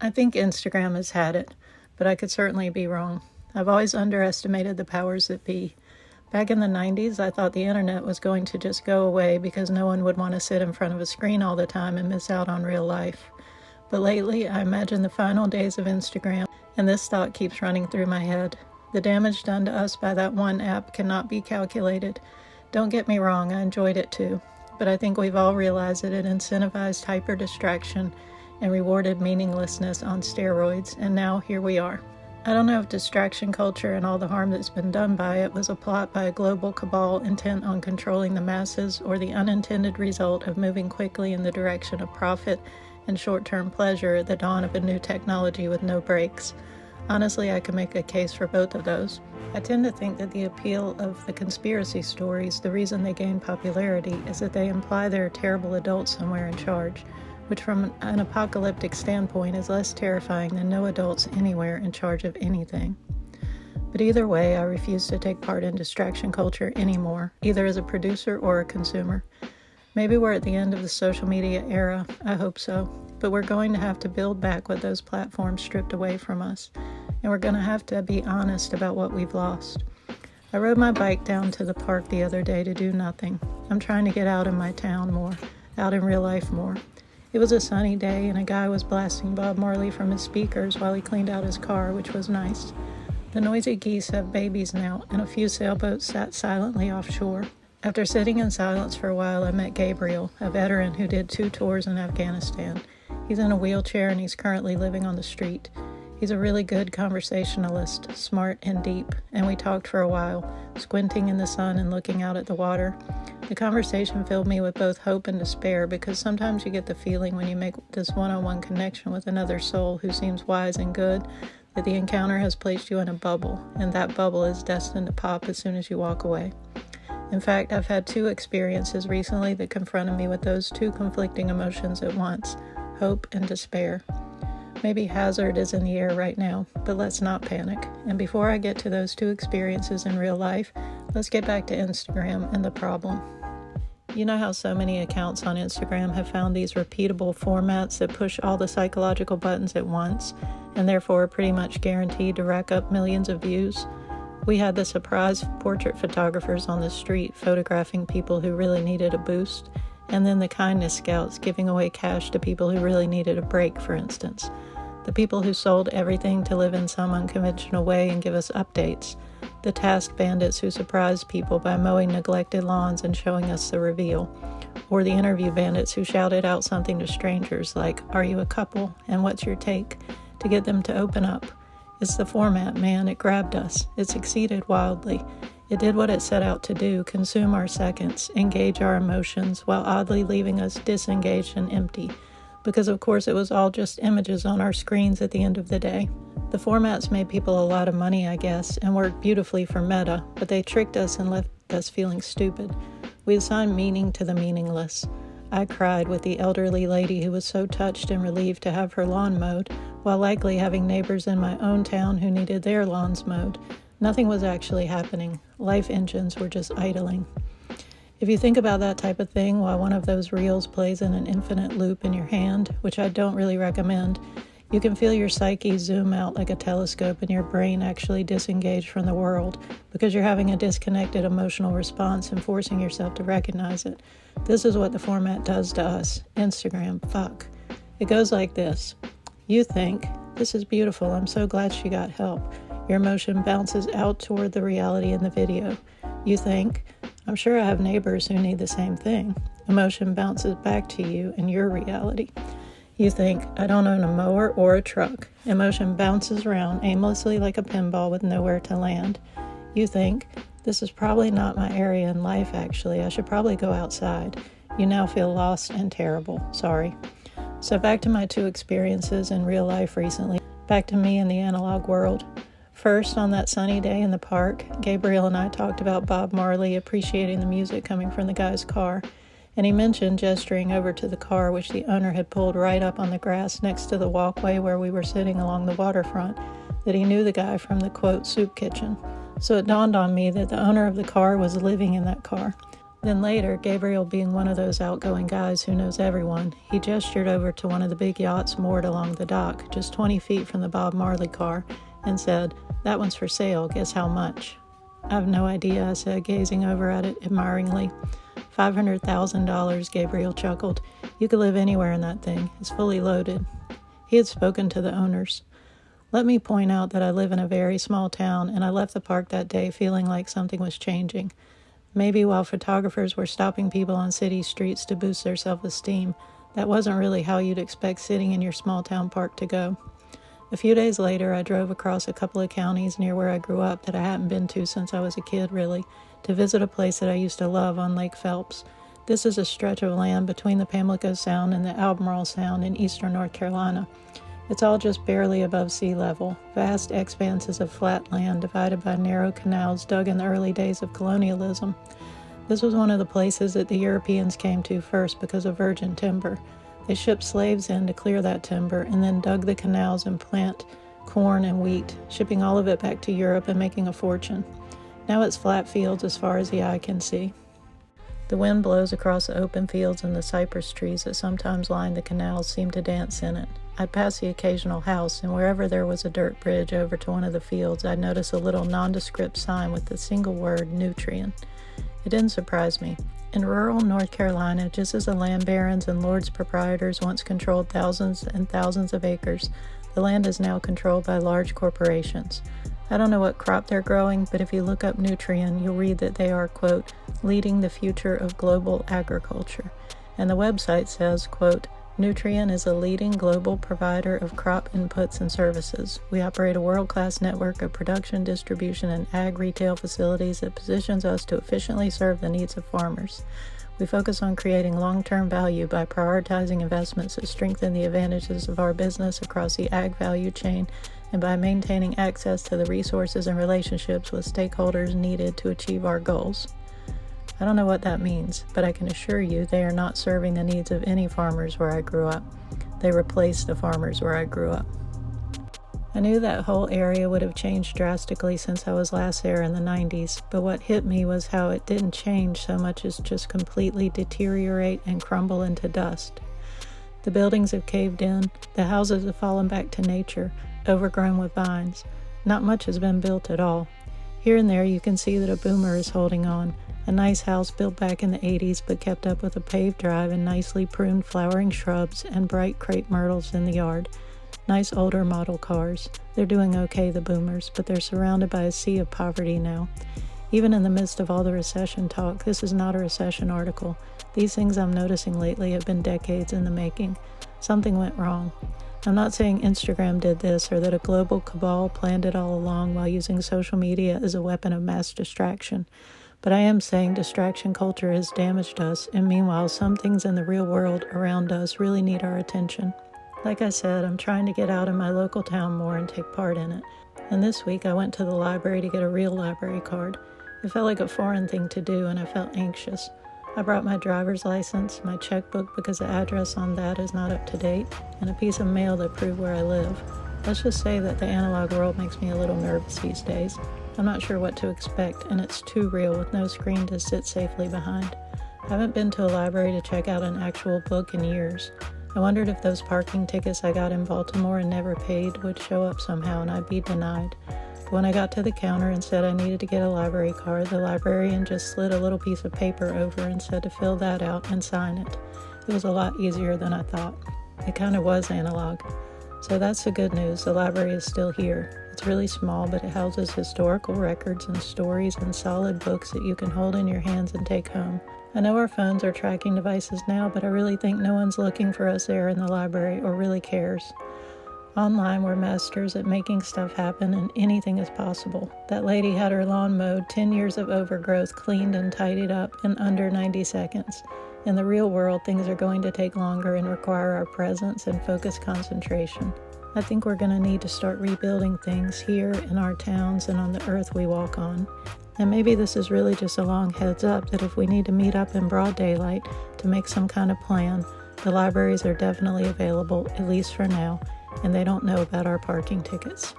I think Instagram has had it, but I could certainly be wrong. I've always underestimated the powers that be. Back in the 90s, I thought the internet was going to just go away because no one would want to sit in front of a screen all the time and miss out on real life. But lately, I imagine the final days of Instagram, and this thought keeps running through my head. The damage done to us by that one app cannot be calculated. Don't get me wrong, I enjoyed it too. But I think we've all realized that it incentivized hyper-distraction and rewarded meaninglessness on steroids, and now here we are. I don't know if distraction culture and all the harm that's been done by it was a plot by a global cabal intent on controlling the masses, or the unintended result of moving quickly in the direction of profit and short-term pleasure at the dawn of a new technology with no brakes. Honestly, I can make a case for both of those. I tend to think that the appeal of the conspiracy stories, the reason they gain popularity, is that they imply there are terrible adults somewhere in charge, which from an apocalyptic standpoint is less terrifying than no adults anywhere in charge of anything. But either way, I refuse to take part in distraction culture anymore, either as a producer or a consumer. Maybe we're at the end of the social media era, I hope so, but we're going to have to build back what those platforms stripped away from us, and we're going to have to be honest about what we've lost. I rode my bike down to the park the other day to do nothing. I'm trying to get out in my town more, out in real life more. It was a sunny day, and a guy was blasting Bob Marley from his speakers while he cleaned out his car, which was nice. The noisy geese have babies now, and a few sailboats sat silently offshore. After sitting in silence for a while, I met Gabriel, a veteran who did 2 tours in Afghanistan. He's in a wheelchair, and he's currently living on the street. He's a really good conversationalist, smart and deep, and we talked for a while, squinting in the sun and looking out at the water. The conversation filled me with both hope and despair, because sometimes you get the feeling when you make this one-on-one connection with another soul who seems wise and good, that the encounter has placed you in a bubble, and that bubble is destined to pop as soon as you walk away. In fact, I've had 2 experiences recently that confronted me with those 2 conflicting emotions at once, hope and despair. Maybe hazard is in the air right now, but let's not panic. And before I get to those 2 experiences in real life, let's get back to Instagram and the problem. You know how so many accounts on Instagram have found these repeatable formats that push all the psychological buttons at once, and therefore are pretty much guaranteed to rack up millions of views? We had the surprise portrait photographers on the street photographing people who really needed a boost, and then the kindness scouts giving away cash to people who really needed a break, for instance. The people who sold everything to live in some unconventional way and give us updates. The task bandits who surprised people by mowing neglected lawns and showing us the reveal. Or the interview bandits who shouted out something to strangers like, "Are you a couple? And what's your take?" to get them to open up. It's the format, man. It grabbed us. It succeeded wildly. It did what it set out to do, consume our seconds, engage our emotions, while oddly leaving us disengaged and empty. Because of course it was all just images on our screens at the end of the day. The formats made people a lot of money, I guess, and worked beautifully for Meta, but they tricked us and left us feeling stupid. We assigned meaning to the meaningless. I cried with the elderly lady who was so touched and relieved to have her lawn mowed, while likely having neighbors in my own town who needed their lawns mowed. Nothing was actually happening. Life engines were just idling. If you think about that type of thing while one of those reels plays in an infinite loop in your hand, which I don't really recommend, you can feel your psyche zoom out like a telescope and your brain actually disengage from the world because you're having a disconnected emotional response and forcing yourself to recognize it. This is what the format does to us. Instagram, fuck. It goes like this. You think, "This is beautiful, I'm so glad she got help." Your emotion bounces out toward the reality in the video. You think, "I'm sure I have neighbors who need the same thing." Emotion bounces back to you in your reality. You think, "I don't own a mower or a truck." Emotion bounces around aimlessly like a pinball with nowhere to land. You think, "This is probably not my area in life actually. I should probably go outside." You now feel lost and terrible. Sorry. So back to my 2 experiences in real life recently. Back to me in the analog world. First, on that sunny day in the park, Gabriel and I talked about Bob Marley appreciating the music coming from the guy's car, and he mentioned gesturing over to the car which the owner had pulled right up on the grass next to the walkway where we were sitting along the waterfront, that he knew the guy from the, quote, soup kitchen. So it dawned on me that the owner of the car was living in that car. Then later, Gabriel being one of those outgoing guys who knows everyone, he gestured over to one of the big yachts moored along the dock, just 20 feet from the Bob Marley car, and said, "That one's for sale, guess how much?" "I have no idea," I said, gazing over at it admiringly. $500,000, Gabriel chuckled. "You could live anywhere in that thing. It's fully loaded." He had spoken to the owners. Let me point out that I live in a very small town, and I left the park that day feeling like something was changing. Maybe while photographers were stopping people on city streets to boost their self-esteem, that wasn't really how you'd expect sitting in your small town park to go. A few days later, I drove across a couple of counties near where I grew up that I hadn't been to since I was a kid, really, to visit a place that I used to love on Lake Phelps. This is a stretch of land between the Pamlico Sound and the Albemarle Sound in eastern North Carolina. It's all just barely above sea level, vast expanses of flat land divided by narrow canals dug in the early days of colonialism. This was one of the places that the Europeans came to first because of virgin timber. They shipped slaves in to clear that timber and then dug the canals and plant corn and wheat, shipping all of it back to Europe and making a fortune. Now it's flat fields as far as the eye can see. The wind blows across the open fields, and the cypress trees that sometimes line the canals seem to dance in it. I'd pass the occasional house, and wherever there was a dirt bridge over to one of the fields, I'd notice a little nondescript sign with the single word, nutrient. It didn't surprise me. In rural North Carolina, just as the land barons and lords proprietors once controlled thousands and thousands of acres, the land is now controlled by large corporations. I don't know what crop they're growing, but if you look up nutrient, you'll read that they are, quote, leading the future of global agriculture. And the website says, quote, Nutrien is a leading global provider of crop inputs and services. We operate a world-class network of production, distribution, and ag retail facilities that positions us to efficiently serve the needs of farmers. We focus on creating long-term value by prioritizing investments that strengthen the advantages of our business across the ag value chain and by maintaining access to the resources and relationships with stakeholders needed to achieve our goals. I don't know what that means, but I can assure you they are not serving the needs of any farmers where I grew up. They replaced the farmers where I grew up. I knew that whole area would have changed drastically since I was last there in the 90s, but what hit me was how it didn't change so much as just completely deteriorate and crumble into dust. The buildings have caved in, the houses have fallen back to nature, overgrown with vines. Not much has been built at all. Here and there you can see that a boomer is holding on, a nice house built back in the 80s but kept up with a paved drive and nicely pruned flowering shrubs and bright crepe myrtles in the yard. Nice older model cars. They're doing okay, the boomers, but they're surrounded by a sea of poverty now. Even in the midst of all the recession talk, this is not a recession article. These things I'm noticing lately have been decades in the making. Something went wrong. I'm not saying Instagram did this or that a global cabal planned it all along while using social media as a weapon of mass distraction. But I am saying distraction culture has damaged us, and meanwhile some things in the real world around us really need our attention. Like I said, I'm trying to get out in my local town more and take part in it. And this week I went to the library to get a real library card. It felt like a foreign thing to do, and I felt anxious. I brought my driver's license, my checkbook because the address on that is not up to date, and a piece of mail that proved where I live. Let's just say that the analog world makes me a little nervous these days. I'm not sure what to expect, and it's too real with no screen to sit safely behind. I haven't been to a library to check out an actual book in years. I wondered if those parking tickets I got in Baltimore and never paid would show up somehow and I'd be denied. But when I got to the counter and said I needed to get a library card, the librarian just slid a little piece of paper over and said to fill that out and sign it. It was a lot easier than I thought. It kind of was analog. So that's the good news. The library is still here. It's really small, but it houses historical records and stories and solid books that you can hold in your hands and take home. I know our phones are tracking devices now, but I really think no one's looking for us there in the library or really cares. Online, we're masters at making stuff happen, and anything is possible. That lady had her lawn mowed, 10 years of overgrowth cleaned and tidied up in under 90 seconds. In the real world, things are going to take longer and require our presence and focused concentration. I think we're going to need to start rebuilding things here in our towns and on the earth we walk on. And maybe this is really just a long heads up that if we need to meet up in broad daylight to make some kind of plan, the libraries are definitely available, at least for now, and they don't know about our parking tickets.